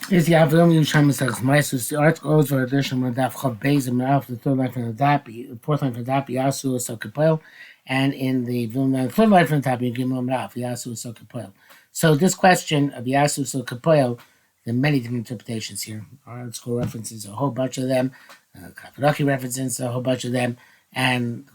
Is the Avram Yerushalmi Ma'asros. The article goes for addition on Daf Chav Beis and Ralph, the third line from the Dap, fourth line from the Dap, Yasu Sokapel, and in the third line from the Dap, Yigimom Ralph, Yasu Sokapel. So this question of Yasu Sokapel, there are many different interpretations here. Our article references a whole bunch of them. Kapadaki references a whole bunch of them, and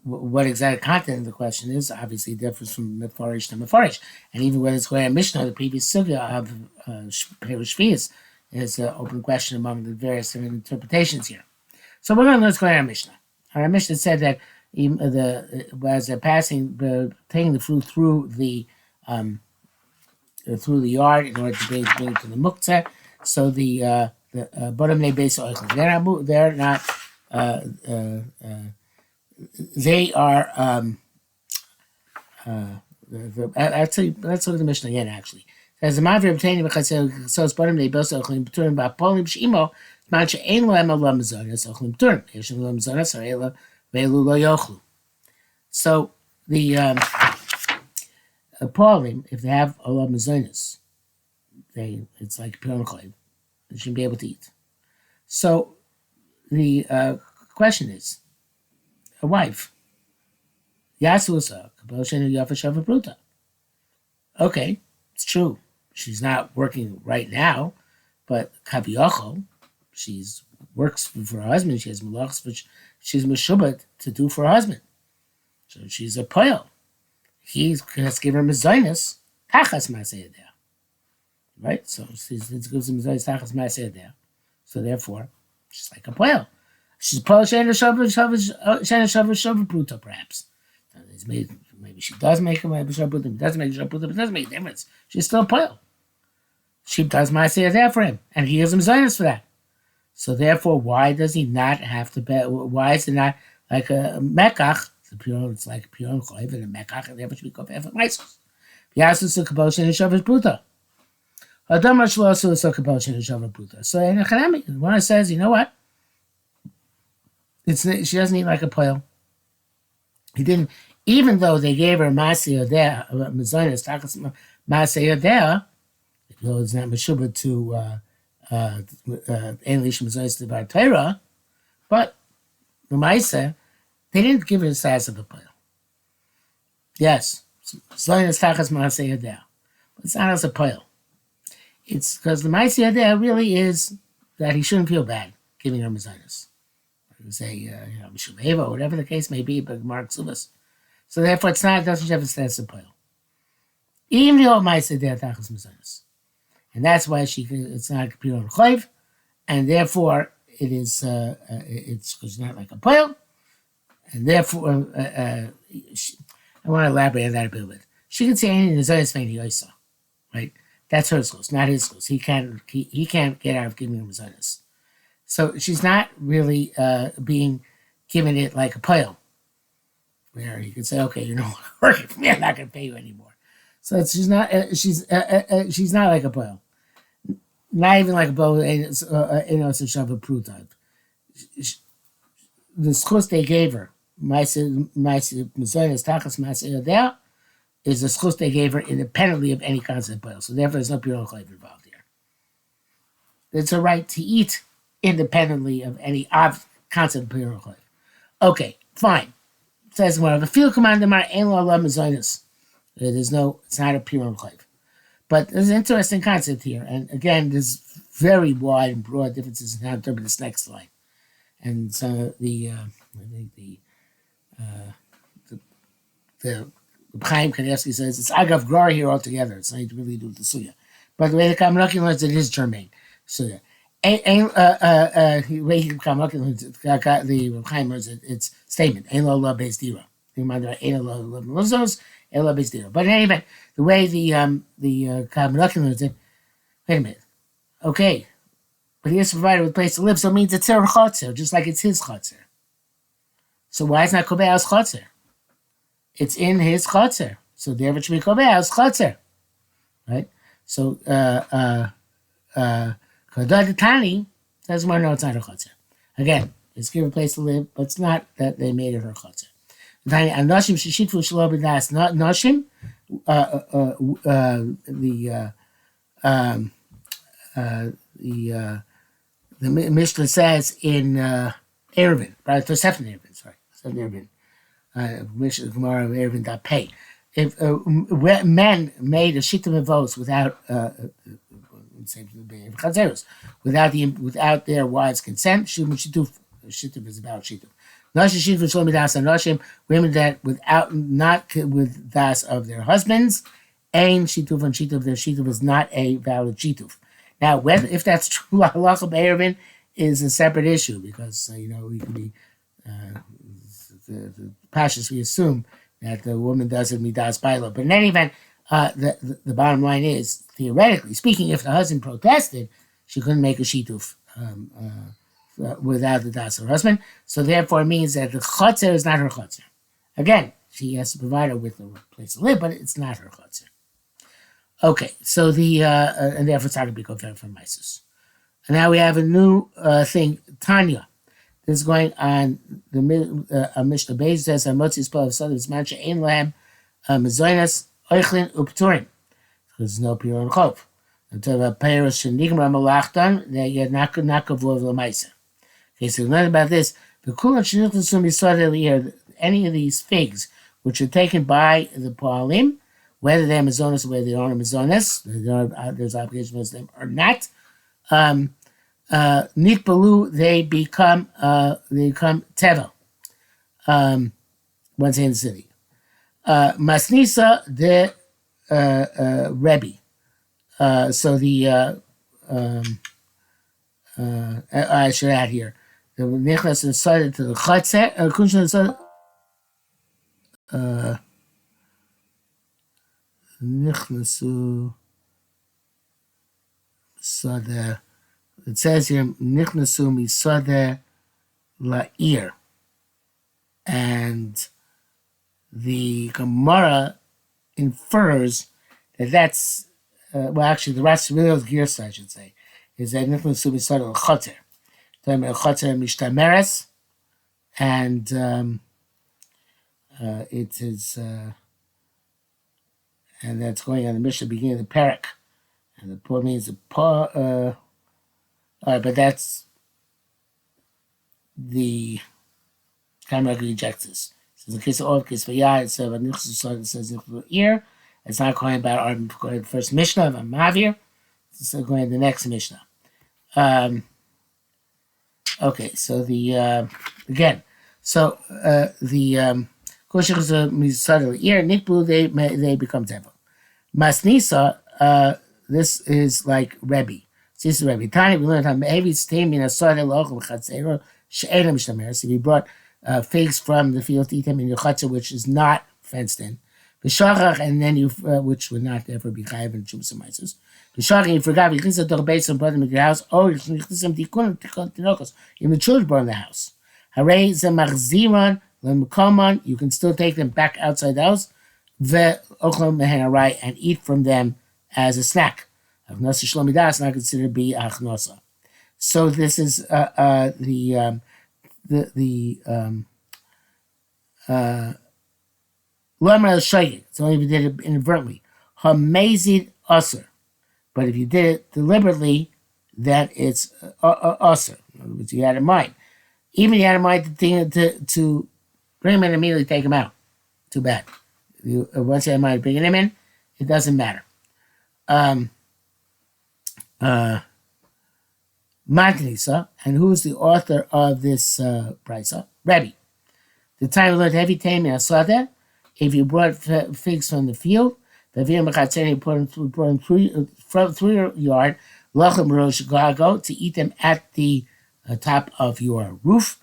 what exact content of the question is obviously differs from Mefarish to Mefarish. And even when it's going Mishnah, the previous sugya of Perush Shvius is an open question among the various different interpretations here. So we're going to learn Square Mishnah. Our Mishnah said that as they're taking the fruit through the yard in order to bring it to the muktzah, so the bottom they base they're not they are actually, let's look at the Mishnah again. Actually, as the Mavir obtaining the bottom they both ochlim turn by polim shimo mancha ein lo em olam zonas ochlim turn yesh olam zonas arela velu lo yochlu. So the polim, if they have olam zonas, it's like pure chayv. They shouldn't be able to eat. So the question is, a wife. Yasusa, Kaboshen Yafashava Bruta. Okay, it's true. She's not working right now, but Kaviyocho, she's works for her husband. She has malachs which she's meshubat to do for her husband. So she's a poil. He has given her mezainis, tachas masayadeh. Right? So it gives him mezainis tachas masayadeh. So therefore, she's like a poil. She's Paul Shana Shava Bruta, perhaps. Maybe she does make a Bruta, doesn't make a Bruta, but it doesn't make a difference. She's still a Paul. She does Maaseh there for him, and he gives him Zionist for that. So therefore, why does he not have to bet? Why is it not like a Mekach? It's like pure and Choiv and a Mekach, and therefore should be called Efet Maisos. Piasus Kabal Shana Shava Bruta. Adam Rashlo so Kabal Shana Shava Bruta. So in a Chanami, one says, you know what? She doesn't eat like a poil. He didn't, even though they gave her Maseh Yodeh, Mazonis, Takas Maseh Yodeh, though it's not Meshubah to English Mazonis to Bar Torah, but the Maaseh, they didn't give her the size of a poil. Yes, Mazonis, Takas Maseh Yodeh, but it's not as a poil. It's because the Maseh Yodeh really is that he shouldn't feel bad giving her Mazonis. Say, Mishuleva, whatever the case may be, but Mark Subas. So therefore, it doesn't have a status of poil. Even the old Maisa there tachas mizanis, and that's why it's not pure and chayv, and therefore it's because not like a poil, and therefore I want to elaborate on that a bit. She can say anything in Zayas Fein Yoisa, right? That's her schools, not his schools. He can't get out of giving him mizanis. So she's not really being given it like a poil, where you could say, "Okay, you're not working for me. I'm not going to pay you anymore." So she's not like a poil, not even like a poil. It's a shava pruta. The schus they gave her, ma'aseh tachas ma'aseh yodeh, is the schus they gave her independently of any concept of poil. So therefore, there's no pure chayv involved here. It's a right to eat independently of any concept of pure chayv. Okay, fine. It says one of the field commander mar ein lo Allah mezainis. It's not a pure chayv. But there's an interesting concept here, and again, there's very wide and broad differences in how to interpret this next line. And so the Chaim Kanievsky says it's agav grar here altogether. It's not really to do with the suya, but the way the Kamaraki learns it is germane suya. The Chaim learns it's statement. Ein lo Allah beis dira. Ein lo Allah mozos. Ein lo beis dira. But in any event, the way the Kamaraki learns it. Wait a minute. Okay, but he has to provide a place to live, so it means it's her chotzer, just like it's his chotzer. So why is not Kobeah's chotzer? It's in his chotzer, so therefore it should be Kobeah's chotzer, right? So Kodad Tani says, well, no, it's not her chotzer. Again, it's give a place to live, but it's not that they made it her chotzer. Tani Anoshim Shishitfu Shelo B'das Noshim, the Mishnah says in Eruvin, right? Tosefet Eruvin, sorry, Tosefet Eruvin, Mishnah Gemara of Eruvin dot pay. If men made a shittim of votes without without their wives' consent, shituf is about shituf. Nashim shituf shlomi das and nashim, women that without not with das of their husbands, ain shituf and shituf, their shituf is not a valid shituf. Now, whether if that's true, halacha be'eruvin is a separate issue because we can be the pashas we assume that the woman does it midas baila. But in any event, the bottom line is theoretically speaking, if the husband protested, she couldn't make a shituf without the das of her husband. So therefore, it means that the chotzer is not her chotzer. Again, she has to provide her with a place to live, but it's not her chotzer. Okay, so and therefore it's not going to be kofar from Ma'asros. And now we have a new thing, Tanya. This is going on the Mishnah Beis says, "Hamotzi spell of Sodom is mancha ein lahem mezonos oichlin upturim." There's no pure and chov. Until the peiros shenigmar malachtan, they get nakavov lemaisa. Okay, so we learn about this. The kulan shenichnasu misodel here. Any of these figs which are taken by the poalim, whether they're mazonas or whether they aren't mazonas, there's obligation against them or not. Nikbalu, they become tevel. Once in the city. Masnisa the Rebbe. So the I should add here the nichnas inside to the chatzer kunshan nichnasu sada. It says here nichnasu misada la'ir, and the Gemara infers that that's actually the Ras Real Girsa, I should say, is that nichnasu misada l'choter. Choter mishtameres, and it is and that's going on the Mishnah beginning of the parak, and the poor means the poor. All right, but that's the Kamrak rejects this. So in the case of all case for yeah, it says ear. It's not going about our first Mishnah of Mavir. It's going to the next Mishnah. Okay, so the again, so the koshik ear nikbu they become devil. Masnisa, this is like Rebbe. This is Rebbe. Tani, we learned how maybe it's taming a sort of local chatzero she'elam shtameres. If you brought figs from the field to eat them in your chatzah, which is not fenced in, b'shachach, and then you which would not therefore be chayav in shumas ma'asros. B'shachach, you forgot you can doch base and brought them into your house. Oh, you can some tikun tinokos. Even the children brought in the house. Harei zemachziran lemkoman. You can still take them back outside the house. Ve'ochlam mehenarai, and eat from them as a snack. Achnosa shlomi das not considered to be achnosa. So this is the Lamar al-Shaykh. It's only if you did it inadvertently. Hamazid usr. But if you did it deliberately, then it's usr. In other words, you had in mind. Even you had in mind to bring him in and immediately take him out. Too bad. Once you had in mind bringing him in, it doesn't matter. Matnisa, and who's the author of this brisa? Rebbe. The time we learned heavy taming asada. If you brought figs from the field, the v'yam put them through your yard, lachem rosh gago, to eat them at the top of your roof.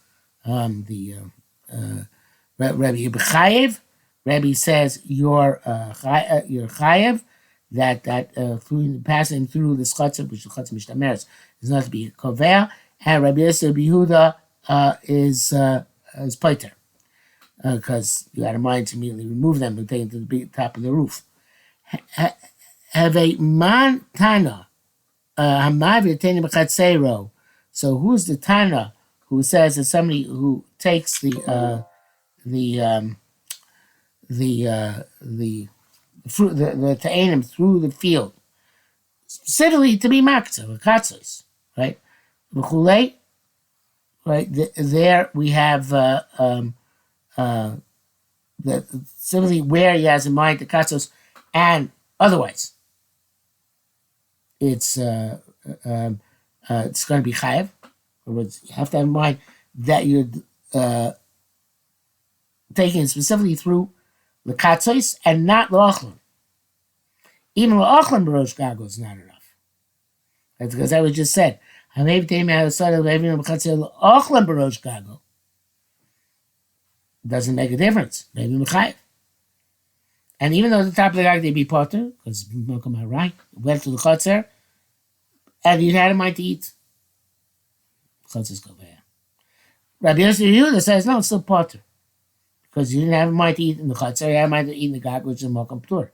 Rebbe B'chayev. Rebbe says you're chayev. That through passing through the chatzah, which the chatzah mishtameres, is not to be kovea, and Rabbi Yosef Yehuda is poiter, because you had a mind to immediately remove them and take them to the top of the roof. Have a man tana hamav yateni b'chatzero. So who's the tana who says that somebody who takes the fruit, the ta'anim through the field specifically to be makta, katzos, right? V'chulei, right? There we have simply where he has in mind the katzos, and otherwise, it's going to be chayev. In other words, you have to have in mind that you're taking it specifically through the katzos and not l'ochlon. Even l'ochlon b'rosh gago is not enough. That's because I was just said. Doesn't make a difference. Maybe mechayev. And even though the top of the gag they be potter, because Malcolm right, went to the chotzer, and you had in mind to eat. Chotzers go there. Rabbi Yossi Yehuda says no, it's still potter, because you didn't have in mind to eat in the chotzer, you had in mind to eat in the gag, which is Malcolm Ptur.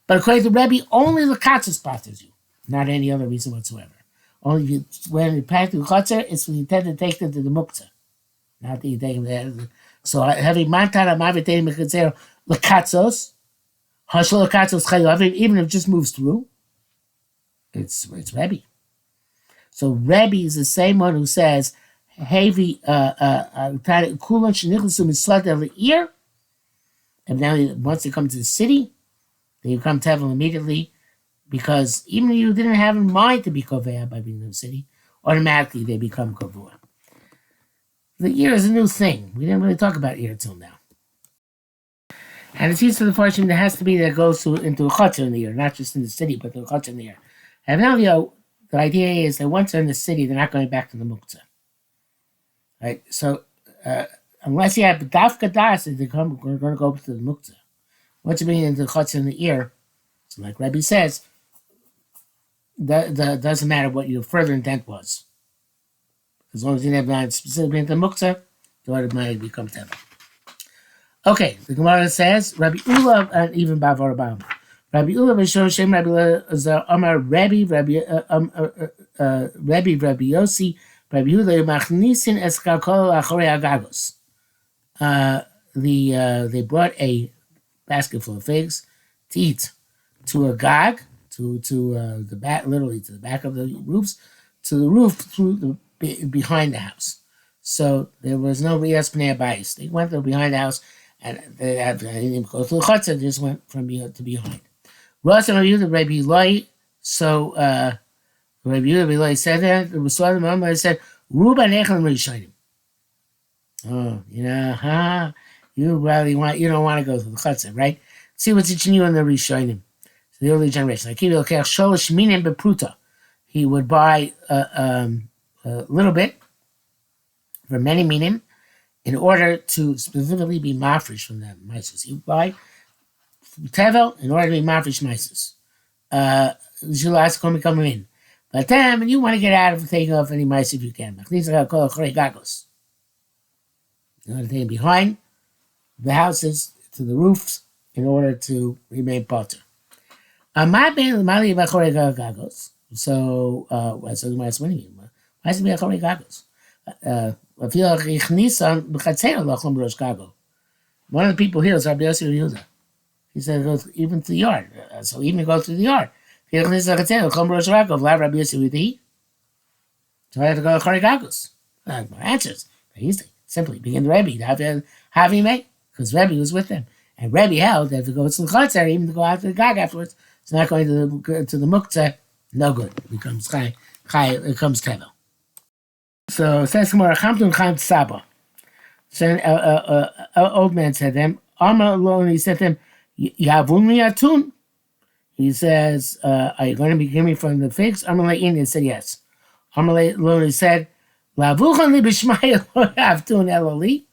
But according to Rabbi, only the katzos potters you, not any other reason whatsoever. Only if you, when you pack the chotzer, it's when you tend to take them to the muktzah, not that you take them there. So having mantara mavitei mechitzer lekatzos, hashlo lekatzos chayav, even if it just moves through, it's Rebbe. So Rebbe is the same one who says, "Hevi kulan shenichlusu mislat el ear," and now once they come to the city, they become tevel immediately, because even if you didn't have in mind to be kovea by being in the city, automatically they become kovua. The ear is a new thing. We didn't really talk about ear until now. And it seems to the fortune there has to be that goes into a chotzer in the ear, not just in the city, but the chotzer in the ear. And now the idea is that once they're in the city, they're not going back to the muktzah. Right? So unless you have dafka das, they're going to go to the muktzah. Once you bring into the chotzer in the ear, so like Rebbe says, that doesn't matter what your further intent was. As long as you didn't have specifically into muktzah, the automatically becomes tevel. Okay, the Gemara says, Rabbi Ula, and even Bavar Bam. Rabbi Ula, Vishon Shem, Rabbi Amar, Rabbi Yossi, Rabbi Ula, Machnisin Eskakol Achore Agagos. They brought a basket full of figs to eat to a gag, to the back, literally to the back of the roofs, to the roof through the behind the house. So there was no Rias Pnei Abayis. They went to behind the house, and they didn't go to the chutzah, they just went from to behind. Rosh Hashanah Rabbi Eloi, so Rabbi Eloi said that, the Messiah Muhammad said, Ruba Nechel Rishonim. Oh, you really you don't want to go to the chutzah, right? See what's teaching you in the Rishonim, the early generation. Like Sholosh Minim Bepruta. He would buy a little bit for many minim in order to specifically be mafresh from them mices. He would buy tevel in order to be mafresh mices. You'll ask come in. But then when you want to get out of taking off any mice if you can. These are called gagos. You want to take them behind the houses to the roofs in order to remain potter. So, what's the matter? What do you mean? Why is it Achorei Gagos? One of the people here is Rabbi Yossi Yehuda. He said it goes even to the yard. So even go to the yard. So I have to go Achorei Gagos. My answer is very easy. Simply begin the Rebbe. Have him make, because Rebbe was with them. And Rebbe held that if it goes to the Chotzer, even to go out to the Gag afterwards, it's not going to the Muktzah, no good. It becomes Chai, it becomes Tevel. So it says more Chamtun Chaim Saba. So an old man said to him, Amar alone, he said to him, Yavun Atun. He says, are you going to be giving me from the figs? Amar Indian said yes. Amar alone, he said, Lavuchan li b'shmaya lo yavtun eloli.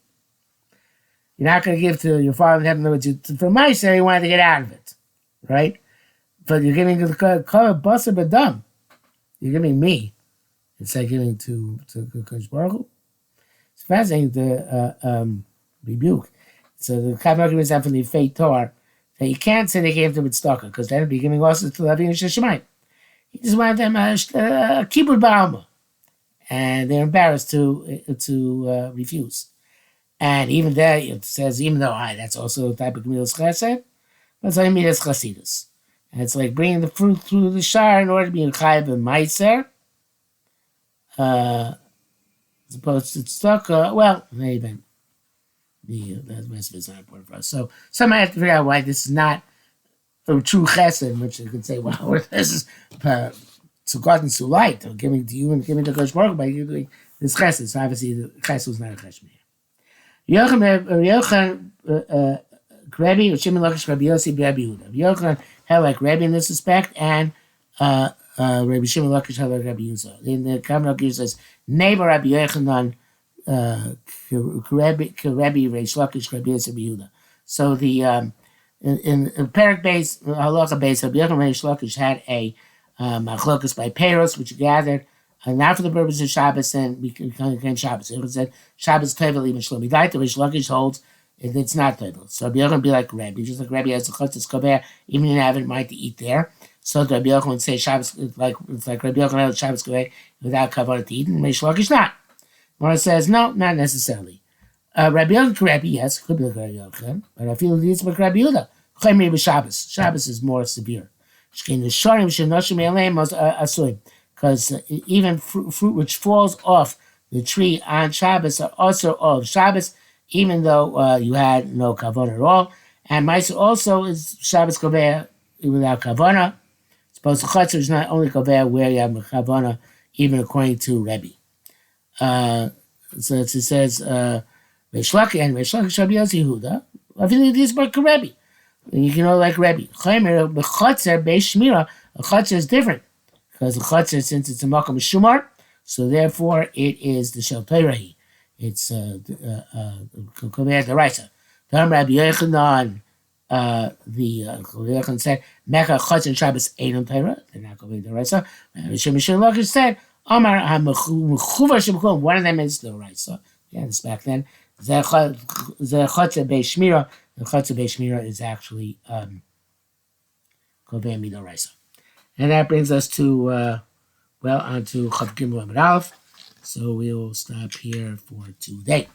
You're not going to give to your father in heaven. For my sake, you wanted to get out of it, right? But you're giving the color basa b'dam. You're giving me. It's like giving to Kodesh Baruch Hu. It's fascinating the rebuke. So the Kabbalah is having the fate Torah that you can't say they gave them with stalker because then it'd be giving also to Levi and Sheshamayim. He just wanted them kibud ba'alma, and they're embarrassed to refuse. And even there it says, even though that's also a type of Gemilas Chesed, but it's only Midas Chasidus. And it's like bringing the fruit through the shar in order to be in chayav and meiser, as opposed to tzedakah. Well, maybe the rest of it's not important for us. So somebody have to figure out why this is not a true chesed, which you could say, well, this is to God and to light, or giving to you and giving to Kosh Baruch by you doing this chesed. So obviously the chesed was not a chesed. Yochanan, Rebbe, or Shimon Lakish, Rabbi Yossi, Rabbi Yehuda. Yochanan had like Rebbe in this respect, and Rabbi Shimon Lakish had like Rabbi Yehuda. In the Kamar Lakish says, neighbor Rabbi Yochanan, Rebbe, Reish Lakish, Rabbi Yossi, Rabbi Yehuda. So the in Perak base, Halacha base, Rabbi Yochanan Reish Lakish had a machlokas by Peros, which gathered not for the purpose of Shabbos and became Shabbos. It said Shabbos Tevel even Shlomi Daita, Reish Lakish holds it's not Tevel. So Rabbi Yochanan be like Rebbe, just like Rebbe has a chutzes kover, even in having might to eat there. So Rabbi Yochanan would say Shabbos it's like Rabbi Yochanan had Shabbos kover without kavanah to eat, and Reish Lakish not. Mora says no, not necessarily. Rabbi Yochanan, Rebbe, yes, could be like Rabbi Yochanan, but I feel it's like Rabbi Yehuda. Chaymer with Shabbos. Shabbos is more severe. Because even fruit which falls off the tree on Shabbos are also of Shabbos, even though you had no kavanah at all. And Ma'aser also is Shabbos kover without kavanah. Suppose the chutzner is not only kover where you have kavanah, even according to Rebbe. So it says Reish Lakish and Reish Lakish Rabbi Yossi Yehuda. I feel this about Rebbe. You can know like Rebbe. Chaymer b'chotzer be'shmira. A chotzer is different because the chotzer, since it's a makom shumar, so therefore it is the shel Torah. It's kover deraisa. Tam Rabbi Yochanan, the Yochanan said mecha chotzer Shabbos einam Torah. They're not kover deraisa. Shimon Lakish said Amar hamechuvar sheb'kulam. One of them is the deraisa. Yeah, this back then. The chotzer be'shmira. The Chatzah Beishmira is actually Kover Midoraisa. And that brings us to, on to Chav Gimel Amud Aleph. So we will stop here for today.